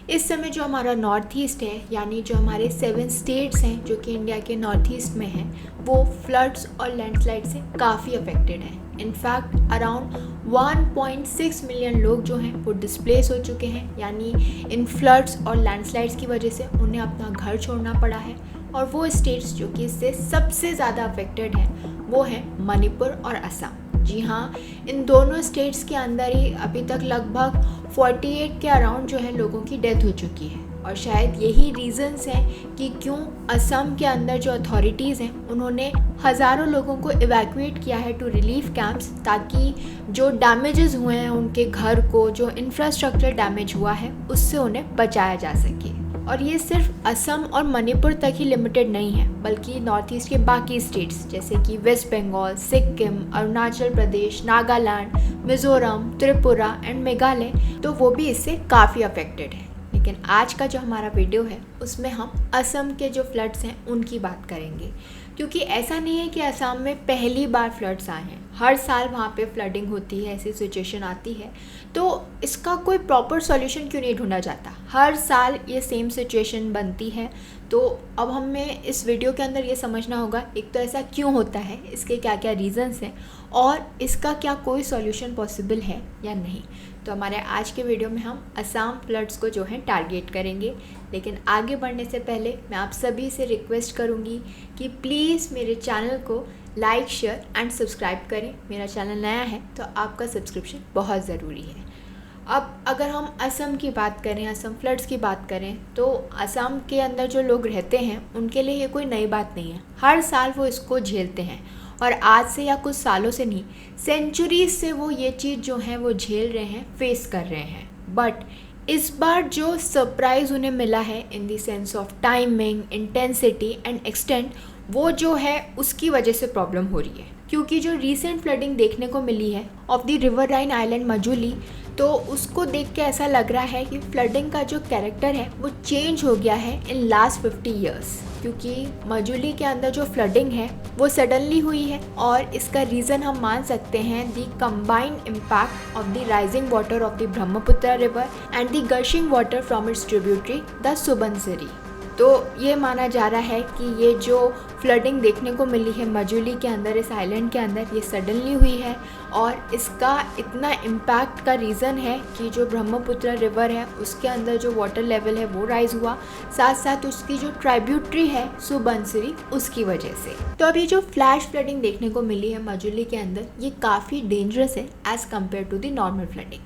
इस समय जो हमारा नॉर्थ ईस्ट है, यानी जो हमारे 7 स्टेट्स हैं जो कि इंडिया के नॉर्थ ईस्ट में हैं, वो फ्लड्स और लैंडस्लाइड से काफ़ी अफेक्टेड हैं। इनफैक्ट अराउंड 1.6 मिलियन लोग जो हैं वो डिस्प्लेस हो चुके हैं, यानी इन फ्लड्स और लैंडस्लाइड्स की वजह से उन्हें अपना घर छोड़ना पड़ा है। और वो स्टेट्स जो कि इससे सबसे ज़्यादा अफेक्टेड हैं वो हैं मणिपुर और असम। जी हाँ, इन दोनों स्टेट्स के अंदर ही अभी तक लगभग 48 के अराउंड जो है लोगों की डेथ हो चुकी है। और शायद यही रीज़न्स हैं कि क्यों असम के अंदर जो अथॉरिटीज़ हैं उन्होंने हज़ारों लोगों को इवैक्यूएट किया है टू रिलीफ कैंप्स, ताकि जो डैमेजेस हुए हैं उनके घर को, जो इंफ्रास्ट्रक्चर डैमेज हुआ है, उससे उन्हें बचाया जा सके। और ये सिर्फ असम और मणिपुर तक ही लिमिटेड नहीं है, बल्कि नॉर्थ ईस्ट के बाकी स्टेट्स जैसे कि वेस्ट बंगाल, सिक्किम, अरुणाचल प्रदेश, नागालैंड, मिज़ोरम, त्रिपुरा एंड मेघालय, तो वो भी इससे काफ़ी अफेक्टेड है। लेकिन आज का जो हमारा वीडियो है उसमें हम असम के जो फ्लड्स हैं उनकी बात करेंगे, क्योंकि ऐसा नहीं है कि असम में पहली बार फ्लड्स आए हैं। हर साल वहाँ पे फ्लडिंग होती है, ऐसी सिचुएशन आती है, तो इसका कोई प्रॉपर सॉल्यूशन क्यों नहीं ढूंढा जाता? हर साल ये सेम सिचुएशन बनती है। तो अब हमें इस वीडियो के अंदर ये समझना होगा, एक तो ऐसा क्यों होता है, इसके क्या क्या रीज़न्स हैं और इसका क्या कोई सॉल्यूशन पॉसिबल है या नहीं। तो हमारे आज के वीडियो में हम असम फ्लड्स को जो है टारगेट करेंगे। लेकिन आगे बढ़ने से पहले मैं आप सभी से रिक्वेस्ट करूँगी कि प्लीज़ मेरे चैनल को लाइक, शेयर एंड सब्सक्राइब करें। मेरा चैनल नया है तो आपका सब्सक्रिप्शन बहुत ज़रूरी है। अब अगर हम असम की बात करें, असम फ्लड्स की बात करें, तो असम के अंदर जो लोग रहते हैं उनके लिए ये कोई नई बात नहीं है। हर साल वो इसको झेलते हैं, और आज से या कुछ सालों से नहीं, सेंचुरीज से वो ये चीज़ जो है वो झेल रहे हैं, फेस कर रहे हैं। बट इस बार जो सरप्राइज़ उन्हें मिला है in the sense of timing, intensity and extent, वो जो है उसकी वजह से प्रॉब्लम हो रही है। क्योंकि जो रीसेंट फ्लडिंग देखने को मिली है ऑफ द रिवरराइन आइलैंड मजुली, तो उसको देख के ऐसा लग रहा है कि फ्लडिंग का जो कैरेक्टर है वो चेंज हो गया है इन लास्ट 50 ईयर्स। क्योंकि मजुली के अंदर जो फ्लडिंग है वो सडनली हुई है, और इसका रीज़न हम मान सकते हैं the combined impact of the rising water of the Brahmaputra river and the gushing water from its tributary the Subansiri. तो ये माना जा रहा है कि ये जो फ्लडिंग देखने को मिली है मजुली के अंदर, इस आइलैंड के अंदर, ये सडनली हुई है। और इसका इतना इम्पैक्ट का रीज़न है कि जो ब्रह्मपुत्र रिवर है उसके अंदर जो वाटर लेवल है वो राइज़ हुआ, साथ साथ उसकी जो ट्राइब्यूटरी है सुबनसिरी, उसकी वजह से। तो अब ये जो फ्लैश फ्लडिंग देखने को मिली है मजुली के अंदर, ये काफ़ी डेंजरस है as compare to the normal flooding.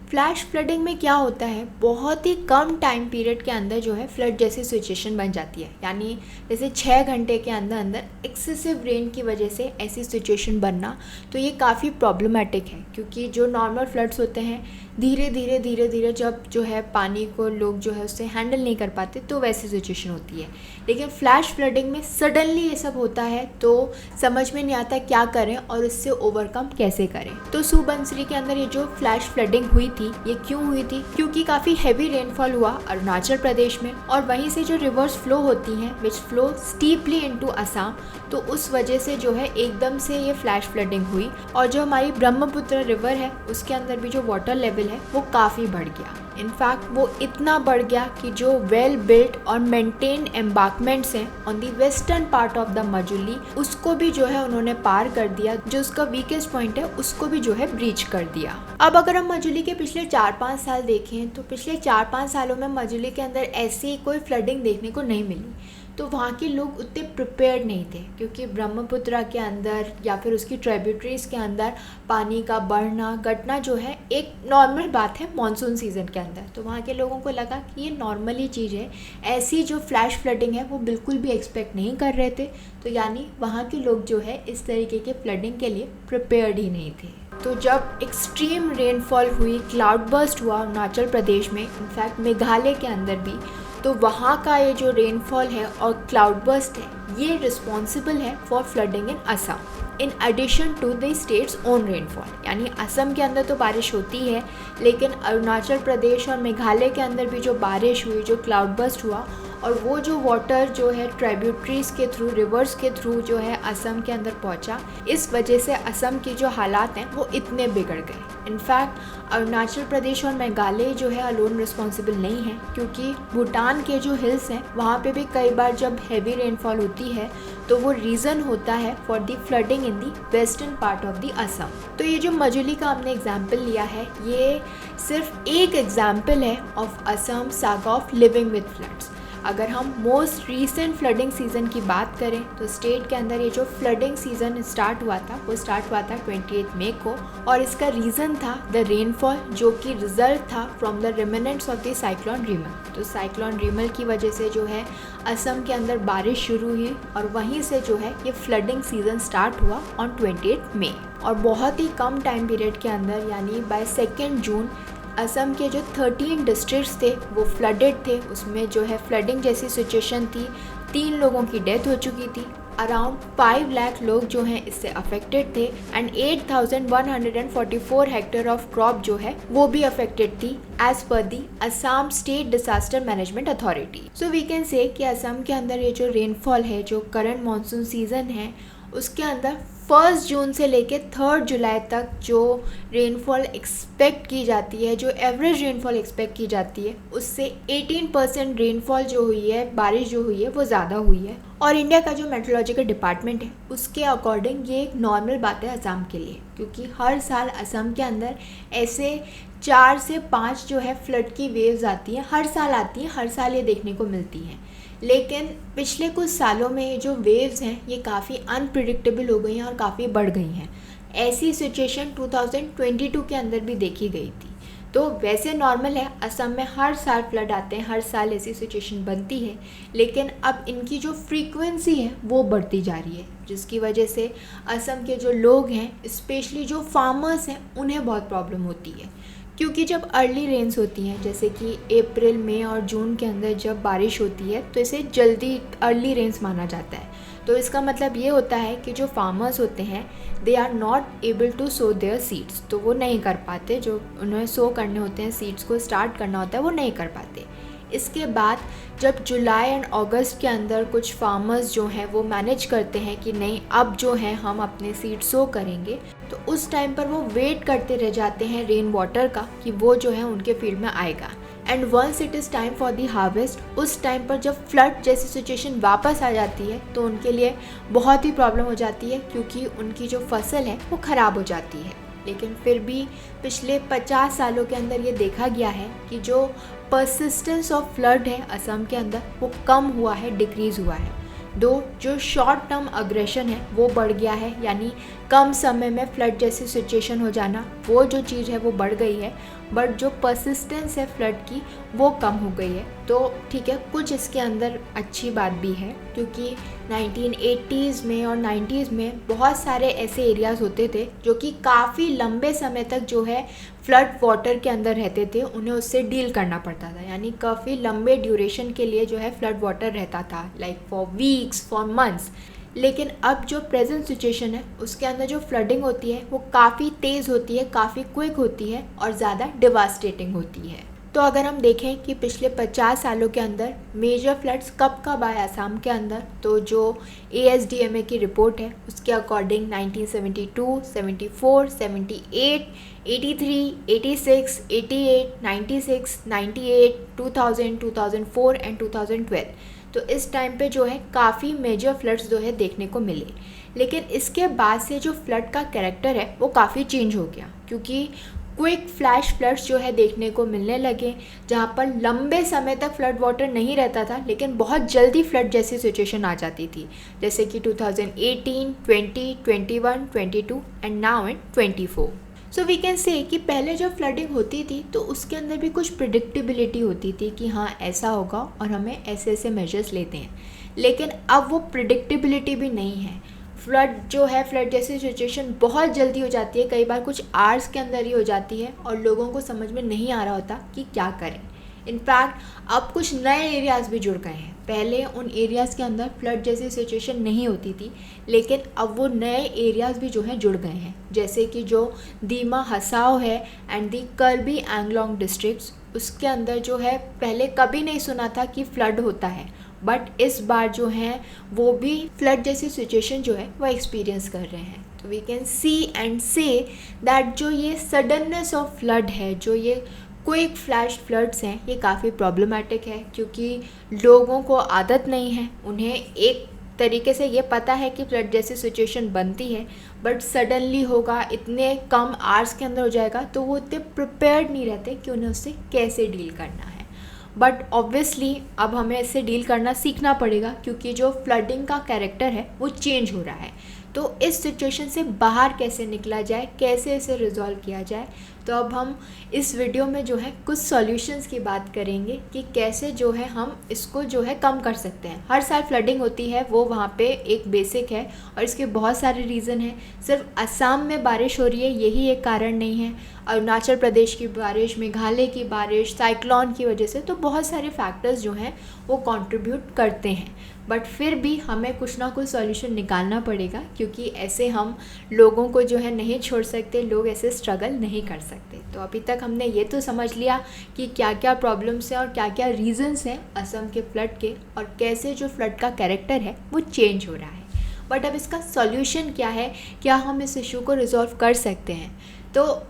Flash flooding में क्या होता है, बहुत ही कम टाइम पीरियड के अंदर जो है फ्लड जैसी सिचुएशन बन जाती है। यानी जैसे 6 घंटे के अंदर अंदर एक्सेसिव रेन की वजह से ऐसी सिचुएशन बनना, तो ये काफ़ी प्रॉब्लमेटिक है। क्योंकि जो नॉर्मल फ्लड्स होते हैं, धीरे धीरे जब जो है पानी को लोग जो है उससे हैंडल नहीं कर पाते, तो वैसी सिचुएशन होती है। लेकिन फ्लैश फ्लडिंग में सडनली ये सब होता है, तो समझ में नहीं आता क्या करें और इससे ओवरकम कैसे करें। तो सुबनसिरी के अंदर ये जो फ्लैश फ्लडिंग हुई थी, ये क्यों हुई थी? क्योंकि काफ़ी हैवी रेनफॉल हुआ अरुणाचल प्रदेश में, और वहीं से जो रिवर्स फ्लो होती हैं विच फ्लो स्टीपली इनटू असम, तो उस वजह से जो है एकदम से ये फ्लैश फ्लडिंग हुई। और जो हमारी ब्रह्मपुत्र रिवर है उसके अंदर भी जो वाटर लेवल है वो काफ़ी बढ़ गया। इनफैक्ट वो इतना बढ़ गया कि जो वेल बिल्ट और मेंटेन्ड एम्बार्कमेंट्स हैं on the western part of the Majuli, उसको भी जो है उन्होंने पार कर दिया। जो उसका वीकेस्ट पॉइंट है उसको भी जो है ब्रीच कर दिया। अब अगर हम मजुली के पिछले 4-5 साल देखें, तो पिछले 4-5 सालों में मजुली के अंदर ऐसी कोई फ्लडिंग देखने को नहीं मिली। तो वहाँ के लोग उतने प्रिपेयर्ड नहीं थे, क्योंकि ब्रह्मपुत्र के अंदर या फिर उसकी ट्रिब्यूटरीज़ के अंदर पानी का बढ़ना घटना जो है एक नॉर्मल बात है मॉनसून सीज़न के अंदर। तो वहाँ के लोगों को लगा कि ये नॉर्मली चीज़ है, ऐसी जो फ्लैश फ्लडिंग है वो बिल्कुल भी एक्सपेक्ट नहीं कर रहे थे। तो यानी वहाँ के लोग जो है इस तरीके के फ्लडिंग के लिए प्रिपेयर्ड ही नहीं थे। तो जब एक्सट्रीम रेनफॉल हुई, क्लाउड बर्स्ट हुआ अरुणाचल प्रदेश में, इनफैक्ट मेघालय के अंदर भी, तो वहाँ का ये जो रेनफॉल है और क्लाउड बर्स्ट है, ये रिस्पॉन्सिबल है for flooding in Assam in addition to the state's own rainfall. यानी असम के अंदर तो बारिश होती है, लेकिन अरुणाचल प्रदेश और मेघालय के अंदर भी जो बारिश हुई, जो क्लाउड बर्स्ट हुआ, और वो जो वाटर जो है ट्राइब्यूटरीज के थ्रू, रिवर्स के थ्रू जो है असम के अंदर पहुंचा। इस वजह से असम की जो हालात हैं वो इतने बिगड़ गए। इनफैक्ट अरुणाचल प्रदेश और मेघालय जो है अलोन रिस्पॉन्सिबल नहीं है, क्योंकि भूटान के जो हिल्स हैं वहाँ पे भी कई बार जब हैवी रेनफॉल होती है तो वो रीज़न होता है for the flooding in the western part of the Assam. तो ये जो मजुली का हमने एग्जाम्पल लिया है, ये सिर्फ एक एग्जाम्पल है of Assam saga of living with floods. अगर हम मोस्ट रीसेंट फ्लडिंग सीज़न की बात करें तो स्टेट के अंदर ये जो फ्लडिंग सीज़न स्टार्ट हुआ था वो स्टार्ट हुआ था 28 मई को, और इसका रीज़न था द रेनफॉल, जो कि रिजल्ट था from the remnants of the cyclone Remal. तो साइक्लोन रिमल की वजह से जो है असम के अंदर बारिश शुरू हुई और वहीं से जो है ये फ्लडिंग सीज़न स्टार्ट हुआ ऑन 28 मई। और बहुत ही कम टाइम पीरियड के अंदर, यानी बाय 2 जून, असम के जो 13 डिस्ट्रिक्ट्स थे वो फ्लडेड थे। उसमें जो है फ्लडिंग जैसी सिचुएशन थी, 3 लोगों की डेथ हो चुकी थी, अराउंड 5 लाख लोग जो हैं इससे अफेक्टेड थे, एंड 8144 हेक्टेयर ऑफ क्रॉप जो है वो भी अफेक्टेड थी as per the Assam state disaster management authority. So we can say कि असम के अंदर ये जो रेनफॉल है, जो करंट मानसून सीजन है, उसके अंदर 1 जून से लेके 3 जुलाई तक जो रेनफॉल एक्सपेक्ट की जाती है, जो एवरेज रेनफॉल एक्सपेक्ट की जाती है, उससे 18% रेनफॉल जो हुई है, बारिश जो हुई है वो ज़्यादा हुई है। और इंडिया का जो मेट्रोलॉजिकल डिपार्टमेंट है उसके अकॉर्डिंग ये एक नॉर्मल बात है असम के लिए, क्योंकि हर साल असम के अंदर ऐसे 4 से 5 जो है फ्लड की वेव्स आती हैं, हर साल आती हैं, हर साल ये देखने को मिलती हैं। लेकिन पिछले कुछ सालों में ये जो वेव्स हैं ये काफ़ी अनप्रिडिक्टेबल हो गई हैं और काफ़ी बढ़ गई हैं। ऐसी सिचुएशन 2022 के अंदर भी देखी गई थी। तो वैसे नॉर्मल है, असम में हर साल फ्लड आते हैं, हर साल ऐसी सिचुएशन बनती है, लेकिन अब इनकी जो फ्रीक्वेंसी है वो बढ़ती जा रही है, जिसकी वजह से असम के जो लोग हैं, स्पेशली जो फार्मर्स हैं, उन्हें बहुत प्रॉब्लम होती है। क्योंकि जब अर्ली रेन्स होती हैं, जैसे कि अप्रैल, मई और जून के अंदर जब बारिश होती है तो इसे जल्दी अर्ली रेन्स माना जाता है। तो इसका मतलब ये होता है कि जो फार्मर्स होते हैं they are not able to sow their seeds, तो वो नहीं कर पाते, जो उन्हें सो करने होते हैं, सीड्स को स्टार्ट करना होता है, वो नहीं कर पाते। इसके बाद जब जुलाई एंड अगस्त के अंदर कुछ फार्मर्स जो हैं वो मैनेज करते हैं कि नहीं अब जो है हम अपने सीड सो करेंगे, तो उस टाइम पर वो वेट करते रह जाते हैं रेन वाटर का कि वो जो है उनके फील्ड में आएगा। And once it is time for the harvest, उस टाइम पर जब फ्लड जैसी सिचुएशन वापस आ जाती है तो उनके लिए बहुत ही प्रॉब्लम हो जाती है, क्योंकि उनकी जो फसल है वो ख़राब हो जाती है। लेकिन फिर भी पिछले 50 सालों के अंदर ये देखा गया है कि जो परसिस्टेंस ऑफ फ्लड है असम के अंदर वो कम हुआ है, डिक्रीज़ हुआ है। दो जो शॉर्ट टर्म अग्रेशन है वो बढ़ गया है, यानी कम समय में फ्लड जैसी सिचुएशन हो जाना, वो जो चीज़ है वो बढ़ गई है, बट जो परसिस्टेंस है फ्लड की वो कम हो गई है। तो ठीक है, कुछ इसके अंदर अच्छी बात भी है, क्योंकि 1980s में और 90s में बहुत सारे ऐसे एरियाज़ होते थे जो कि काफ़ी लंबे समय तक जो है फ्लड वाटर के अंदर रहते थे, उन्हें उससे डील करना पड़ता था, यानी काफ़ी लंबे ड्यूरेशन के लिए जो है फ्लड वाटर रहता था, like for weeks, for months. लेकिन अब जो प्रेजेंट सिचुएशन है उसके अंदर जो फ्लडिंग होती है वो काफ़ी तेज़ होती है, काफ़ी क्विक होती है और ज़्यादा डिवास्टेटिंग होती है। तो अगर हम देखें कि पिछले 50 सालों के अंदर मेजर फ्लड्स कब कब आए असम के अंदर, तो जो ASDMA की रिपोर्ट है उसके अकॉर्डिंग 1972, 74, 78, 83, 86, 88, 96, 98, 2000, 2004 एंड 2012। तो इस टाइम पे जो है काफ़ी मेजर फ्लड्स जो है देखने को मिले। लेकिन इसके बाद से जो फ्लड का कैरेक्टर है वो काफ़ी चेंज हो गया, क्योंकि क्विक फ्लैश फ्लड्स जो है देखने को मिलने लगे, जहाँ पर लंबे समय तक फ्लड वाटर नहीं रहता था लेकिन बहुत जल्दी फ्लड जैसी सिचुएशन आ जाती थी, जैसे कि 2018, 20, 21, 22 and now in 24। So we can say कि पहले जब फ्लडिंग होती थी तो उसके अंदर भी कुछ प्रिडिक्टेबिलिटी होती थी कि हाँ ऐसा होगा और हमें ऐसे ऐसे मेजर्स लेते हैं। लेकिन अब वो प्रिडिक्टेबिलिटी भी नहीं है। फ्लड जो है, फ्लड जैसी सिचुएशन बहुत जल्दी हो जाती है, कई बार कुछ आवर्स के अंदर ही हो जाती है और लोगों को समझ में नहीं आ रहा होता कि क्या करें। इनफैक्ट अब कुछ नए एरियाज़ भी जुड़ गए हैं। पहले उन एरियाज़ के अंदर फ्लड जैसी सिचुएशन नहीं होती थी, लेकिन अब वो नए एरियाज़ भी जो हैं जुड़ गए हैं, जैसे कि जो दीमा हसाओ है and the Karbi Anglong districts, उसके अंदर जो है पहले कभी नहीं सुना था कि फ्लड होता है, बट इस बार जो है वो भी फ्लड जैसी सिचुएशन जो है वो एक्सपीरियंस कर रहे हैं। तो we can see and say that जो ये सडननेस ऑफ फ्लड है, जो ये क्विक फ्लैश फ्लड्स हैं, ये काफ़ी प्रॉब्लमेटिक है क्योंकि लोगों को आदत नहीं है, उन्हें एक तरीके से ये पता है कि फ्लड जैसी सिचुएशन बनती है, बट सडनली होगा, इतने कम आवर्स के अंदर हो जाएगा, तो वो इतने प्रिपेयर्ड नहीं रहते कि उन्हें उससे कैसे डील करना है। बट ऑब्वियसली अब हमें इससे डील करना सीखना पड़ेगा क्योंकि जो फ्लडिंग का कैरेक्टर है वो चेंज हो रहा है। तो इस सिचुएशन से बाहर कैसे निकला जाए, कैसे इसे रिजॉल्व किया जाए, तो अब हम इस वीडियो में जो है कुछ सॉल्यूशंस की बात करेंगे कि कैसे जो है हम इसको जो है कम कर सकते हैं। हर साल फ्लडिंग होती है, वो वहाँ पे एक बेसिक है और इसके बहुत सारे रीज़न हैं। सिर्फ असम में बारिश हो रही है यही एक कारण नहीं है, अरुणाचल प्रदेश की बारिश, मेघालय की बारिश, साइक्लोन की वजह से, तो बहुत सारे फैक्टर्स जो हैं वो कंट्रीब्यूट करते हैं। बट फिर भी हमें कुछ ना कुछ सॉल्यूशन निकालना पड़ेगा क्योंकि ऐसे हम लोगों को जो है नहीं छोड़ सकते, लोग ऐसे स्ट्रगल नहीं कर सकते। तो अभी तक हमने ये तो समझ लिया कि क्या क्या प्रॉब्लम्स हैं और क्या क्या रीजंस हैं असम के फ्लड के, और कैसे जो फ्लड का कैरेक्टर है वो चेंज हो रहा है। बट अब इसका सॉल्यूशन क्या है, क्या हम इस इशू को रिजॉल्व कर सकते हैं? तो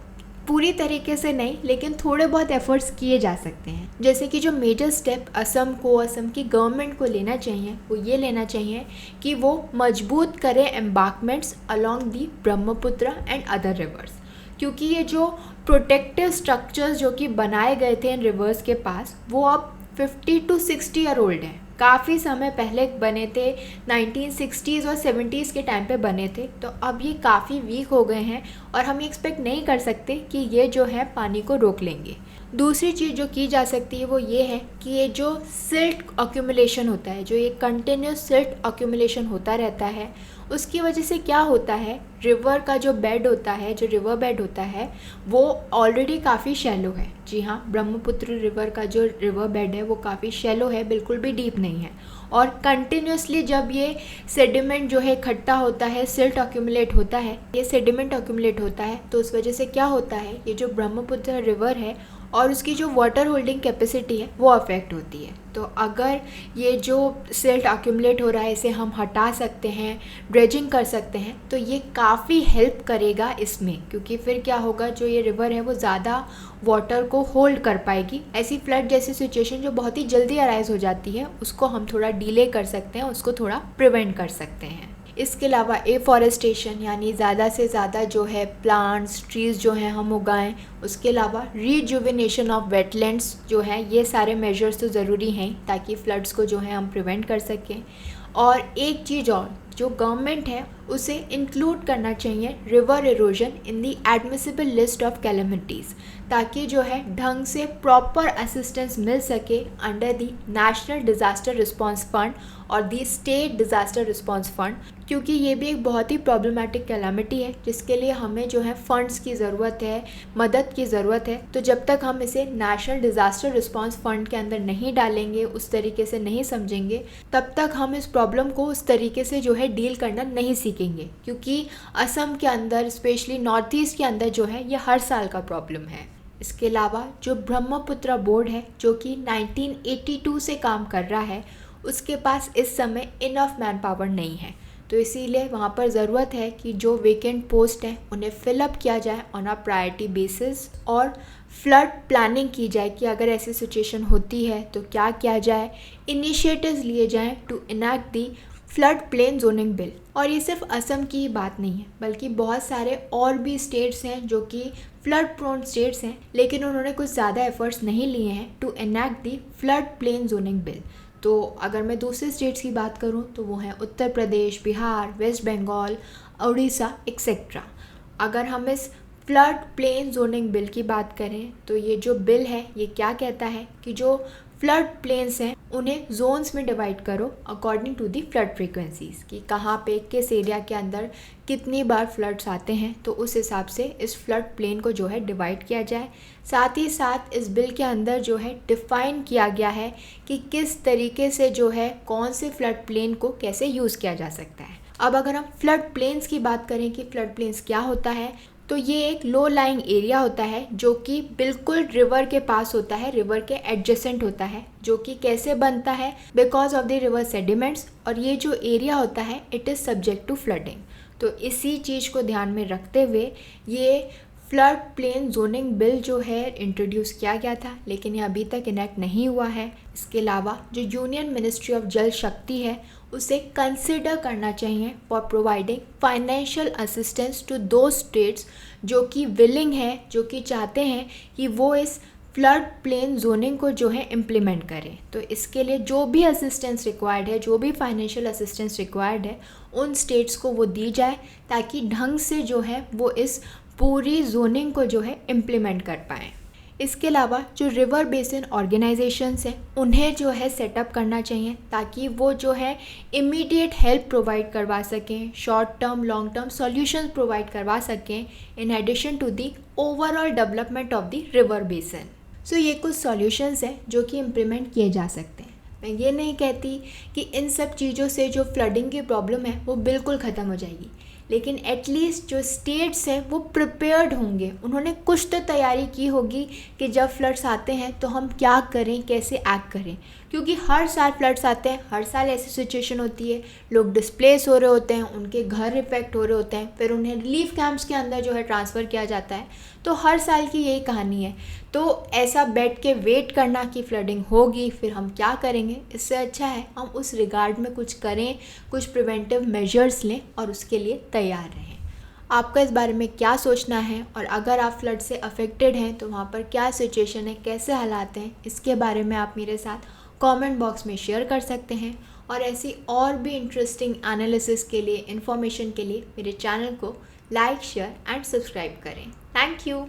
पूरी तरीके से नहीं, लेकिन थोड़े बहुत एफर्ट्स किए जा सकते हैं। जैसे कि जो मेजर स्टेप असम की गवर्नमेंट को लेना चाहिए वो ये लेना चाहिए कि वो मजबूत करें embankments along the Brahmaputra and other rivers, क्योंकि ये जो प्रोटेक्टिव स्ट्रक्चर्स जो कि बनाए गए थे इन रिवर्स के पास, वो अब 50 to 60 ईयर ओल्ड हैं। काफ़ी समय पहले बने थे, 1960s और 70s के टाइम पे बने थे, तो अब ये काफ़ी वीक हो गए हैं और हम एक्सपेक्ट नहीं कर सकते कि ये जो है पानी को रोक लेंगे। दूसरी चीज़ जो की जा सकती है वो ये है कि ये जो सिल्ट अक्यूमुलेशन होता है, जो ये कंटिन्यूस सिल्ट अक्यूमुलेशन होता रहता है, उसकी वजह से क्या होता है, रिवर का जो बेड होता है, जो रिवर बेड होता है, वो ऑलरेडी काफ़ी शैलो है। जी हाँ, ब्रह्मपुत्र रिवर का जो रिवर बेड है वो काफ़ी शैलो है, बिल्कुल भी डीप नहीं है। और कंटिन्यूसली जब ये सेडिमेंट जो है इकट्ठा होता है, सिल्ट अक्यूमुलेट होता है, ये सेडिमेंट अक्यूमुलेट होता है, तो उस वजह से क्या होता है, ये जो ब्रह्मपुत्र रिवर है और उसकी जो वाटर होल्डिंग कैपेसिटी है वो अफेक्ट होती है। तो अगर ये जो सिल्ट अक्यूमुलेट हो रहा है इसे हम हटा सकते हैं, ड्रेजिंग कर सकते हैं, तो ये काफ़ी हेल्प करेगा इसमें, क्योंकि फिर क्या होगा, जो ये रिवर है वो ज़्यादा वाटर को होल्ड कर पाएगी। ऐसी फ्लड जैसी सिचुएशन जो बहुत ही जल्दी अराइज हो जाती है उसको हम थोड़ा डिले कर सकते हैं, उसको थोड़ा प्रिवेंट कर सकते हैं। इसके अलावा एफॉरेस्टेशन, यानी ज़्यादा से ज़्यादा जो है प्लांट्स, ट्रीज़ जो हैं हम उगाएं। उसके अलावा रीजुविनेशन ऑफ वेटलैंड्स जो है, ये सारे मेजर्स तो ज़रूरी हैं ताकि फ्लड्स को जो है हम प्रिवेंट कर सकें। और एक चीज़ और, जो गवर्नमेंट है उसे इंक्लूड करना चाहिए river erosion in the admissible list of calamities, ताकि जो है ढंग से प्रॉपर असिस्टेंस मिल सके under the national disaster response fund और the state disaster response fund, क्योंकि ये भी एक बहुत ही प्रॉब्लमेटिक कैलामिटी है जिसके लिए हमें जो है फंड्स की ज़रूरत है, मदद की ज़रूरत है। तो जब तक हम इसे नेशनल डिज़ास्टर रिस्पांस फंड के अंदर नहीं डालेंगे, उस तरीके से नहीं समझेंगे, तब तक हम इस प्रॉब्लम को उस तरीके से जो है डील करना नहीं सीखेंगे, क्योंकि असम के अंदर, स्पेशली नॉर्थ ईस्ट के अंदर जो है ये हर साल का प्रॉब्लम है। इसके अलावा जो ब्रह्मपुत्र बोर्ड है जो कि 1982 से काम कर रहा है, उसके पास इस समय इनफ मैन पावर नहीं है, तो इसीलिए वहाँ पर ज़रूरत है कि जो वेकेंट पोस्ट हैं उन्हें फिलअप किया जाए ऑन अ प्रायोरिटी बेसिस, और फ्लड प्लानिंग की जाए कि अगर ऐसी सिचुएशन होती है तो क्या किया जाए, इनिशिएटिव्स लिए जाएं to enact the flood plain zoning bill. और ये सिर्फ असम की ही बात नहीं है, बल्कि बहुत सारे और भी स्टेट्स हैं जो कि फ्लड प्रोन स्टेट्स हैं, लेकिन उन्होंने कुछ ज़्यादा एफर्ट्स नहीं लिए हैं to enact the flood plain zoning bill. तो अगर मैं दूसरे स्टेट्स की बात करूं तो वो हैं उत्तर प्रदेश, बिहार, वेस्ट बंगाल, उड़ीसा एक्सेट्रा। अगर हम इस फ्लड प्लेन जोनिंग बिल की बात करें तो ये जो बिल है ये क्या कहता है कि जो फ्लड प्लेन्स हैं उन्हें जोन्स में डिवाइड करो according to the flood frequencies, कि कहाँ पे किस एरिया के अंदर कितनी बार फ्लड्स आते हैं, तो उस हिसाब से इस फ्लड प्लेन को जो है डिवाइड किया जाए। साथ ही साथ इस बिल के अंदर जो है डिफ़ाइन किया गया है कि किस तरीके से जो है कौन से फ्लड प्लेन को कैसे यूज़ किया जा सकता है। अब अगर हम फ्लड प्लेन्स की बात करें कि फ्लड प्लेन्स क्या होता है, तो ये एक लो लाइंग एरिया होता है जो कि बिल्कुल रिवर के पास होता है, रिवर के एडजेसेंट होता है, जो कि कैसे बनता है because of the river sediments. और ये जो एरिया होता है it is subject to flooding. तो इसी चीज़ को ध्यान में रखते हुए ये फ्लड प्लेन जोनिंग बिल जो है इंट्रोड्यूस किया गया था, लेकिन ये अभी तक इनेक्ट नहीं हुआ है। इसके अलावा जो यूनियन मिनिस्ट्री ऑफ जल शक्ति है उसे कंसिडर करना चाहिए for providing financial assistance to the states जो कि विलिंग है, जो कि चाहते हैं कि वो इस फ्लड प्लेन जोनिंग को जो है इम्प्लीमेंट करें। तो इसके लिए जो भी असिस्टेंस रिक्वायर्ड है, जो भी फाइनेंशियल असिस्टेंस रिक्वायर्ड है, उन स्टेट्स को वो दी जाए ताकि ढंग से जो है वो इस पूरी जोनिंग को जो है इम्प्लीमेंट कर पाएँ। इसके अलावा जो रिवर बेसिन ऑर्गेनाइजेशंस हैं उन्हें जो है सेटअप करना चाहिए ताकि वो जो है इमीडिएट हेल्प प्रोवाइड करवा सकें, short term long term solutions provide करवा सकें in addition to the overall development of the river basin. So ये कुछ सॉल्यूशंस हैं जो कि इम्प्लीमेंट किए जा सकते हैं। मैं ये नहीं कहती कि इन सब चीज़ों से जो फ्लडिंग की प्रॉब्लम है वो बिल्कुल ख़त्म हो जाएगी, लेकिन एटलीस्ट जो स्टेट्स हैं वो प्रिपेयर्ड होंगे, उन्होंने कुछ तो तैयारी की होगी कि जब फ्लड्स आते हैं तो हम क्या करें, कैसे एक्ट करें। क्योंकि हर साल फ्लड्स आते हैं, हर साल ऐसी सिचुएशन होती है, लोग डिस्प्लेस हो रहे होते हैं, उनके घर इफेक्ट हो रहे होते हैं, फिर उन्हें रिलीफ कैंप्स के अंदर जो है ट्रांसफ़र किया जाता है। तो हर साल की यही कहानी है। तो ऐसा बैठ के वेट करना कि फ्लडिंग होगी फिर हम क्या करेंगे, इससे अच्छा है हम उस रिगार्ड में कुछ करें, कुछ प्रिवेंटिव मेजर्स लें और उसके लिए तैयार रहें। आपका इस बारे में क्या सोचना है, और अगर आप फ्लड से अफेक्टेड हैं तो वहाँ पर क्या सिचुएशन है, कैसे हालात हैं, इसके बारे में आप मेरे साथ कमेंट बॉक्स में शेयर कर सकते हैं। और ऐसी और भी इंटरेस्टिंग एनालिसिस के लिए, इन्फॉर्मेशन के लिए मेरे चैनल को लाइक, शेयर एंड सब्सक्राइब करें। Thank you.